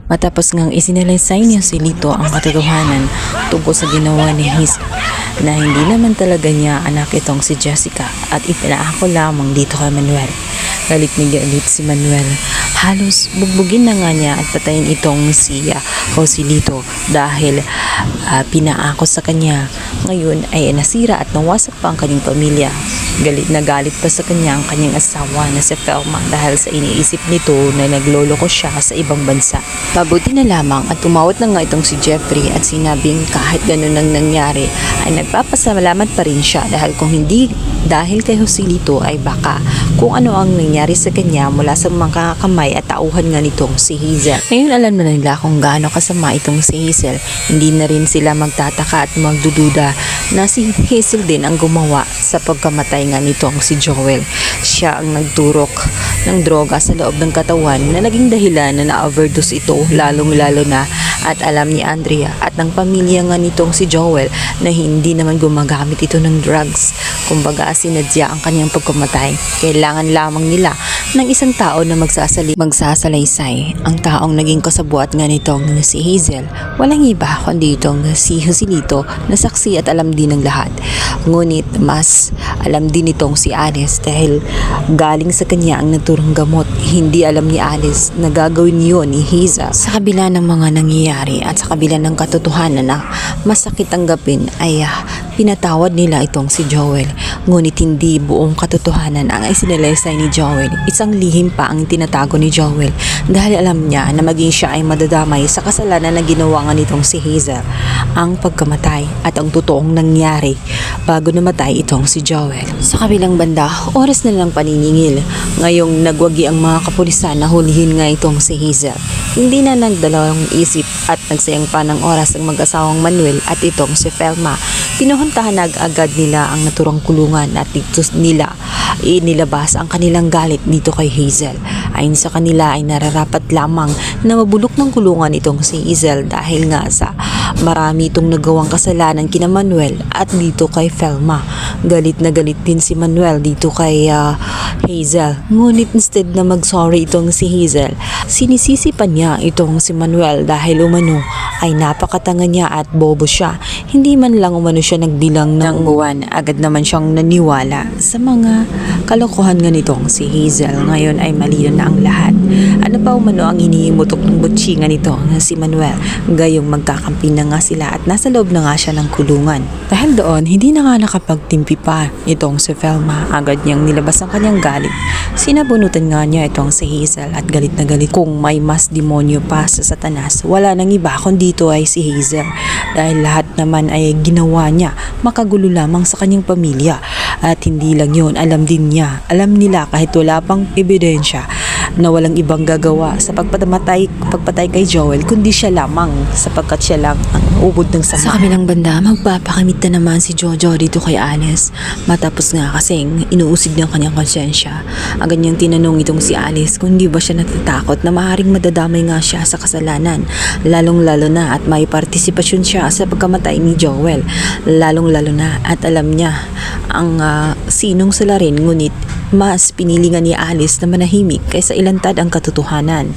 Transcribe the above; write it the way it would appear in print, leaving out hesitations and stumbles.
Matapos ngang isinalaysay niya si Lito ang katotohanan tungkol sa ginawa ni Hazel na hindi naman talaga niya anak itong si Jessica at ipinaako lamang dito kay Manuel. Galit ni galit si Manuel. Halos bugbugin na nga niya at patayin itong si Joselito dahil pinaako sa kanya. Ngayon ay nasira at nawasak pa ang kanyang pamilya. Galit na galit pa sa kanya ang kanyang asawa na si Felma dahil sa iniisip nito na nagloloko siya sa ibang bansa. Mabuti na lamang at tumawat na nga itong si Jeffrey at sinabing kahit ganun ang nangyari ay nagpapasalamat pa rin siya dahil kung hindi dahil kay Joselito ay baka kung ano ang nangyari sa kanya mula sa mga kamay at tauhan nga nitong si Hazel. Ngayon alam na nila kung gaano kasama itong si Hazel. Hindi na rin sila magtataka at magdududa na si Hazel din ang gumawa sa pagkamatay nga nitong si Joel. Siya ang nagturok ng droga sa loob ng katawan na naging dahilan na na-overdose ito lalong-lalo na at alam ni Andrea at ng pamilya nga nitong si Joel na hindi naman gumagamit ito ng drugs. Kumbaga sinadya ang kanyang pagkamatay. Kailangan lamang nila ng isang tao na magsasalaysay. Ang taong naging kasabuat nga nitong si Hazel, walang iba kundi itong si Joselito na saksi at alam din ng lahat. Ngunit mas alam din itong si Alice dahil galing sa kanya ang naturang gamot. Hindi alam ni Alice na gagawin yun ni Hazel. Sa kabila ng mga nangyayari at sa kabila ng katotohanan na masakit tanggapin ay pinatawad nila itong si Joel. Ngunit hindi buong katotohanan ang isinalaysay ni Joel. Isang lihim pa ang tinatago ni Joel dahil alam niya na maging siya ay madadamay sa kasalanan na ginawa nga nitong si Hazel. Ang pagkamatay at ang totoong nangyari bago namatay itong si Joel. Sa kabilang banda, oras na lang paniningil. Ngayong nagwagi ang mga kapulisan na hulihin nga itong si Hazel. Hindi na nagdalawang isip at nagsayang pa ng oras ang mag-asawang Manuel at itong si Felma. Pinuhuntahan agad nila ang naturang kulungan at dito nila inilabas ang kanilang galit dito kay Hazel. Ayon sa kanila ay nararapat lamang na mabulok ng kulungan itong si Hazel dahil nga sa marami itong nagawang kasalanan kina Manuel at dito kay Felma. Galit na galit din si Manuel dito kay Hazel. Ngunit instead na mag-sorry itong si Hazel, sinisisi pa niya itong si Manuel dahil umano ay napakatanga niya at bobo siya. Hindi man lang umano siya nagbilang ng buwan, agad naman siyang naniwala sa mga kalokohan nga nitong si Hazel. Ngayon ay malino na ang lahat. Ano pa umano ang iniimutok ng butsingan nito na si Manuel. Gayong magkakampi na nga sila at nasa loob na nga siya ng kulungan. Dahil doon, hindi na nga nakapagtimpi pa itong si Felma. Agad niyang nilabas ang kanyang galit. Sinabunutan nga niya itong si Hazel at galit na galit. Kung may mas demonyo pa sa Satanas, wala nang iba kundi dito ay si Hazel. Dahil lahat naman ay ginawa niya makagulo lamang sa kanyang pamilya. At hindi lang yun, alam din niya, alam nila kahit wala pang ebidensya na walang ibang gagawa sa pagpatay kay Joel kundi siya lamang sapagkat siya lang ang ubod ng sama. Sa kabilang banda, magpapakamit na naman si Jojo dito kay Alice matapos nga kasing inuusig ng kanyang konsyensya. Agad niyang tinanong itong si Alice kung hindi ba siya natatakot na maaaring madadamay nga siya sa kasalanan, lalong-lalo na at may partisipasyon siya sa pagkamatay ni Joel, lalong-lalo na at alam niya ang sinong sila rin, ngunit mas pinili nga ni Alice na manahimik kaysa ilantad ang katotohanan.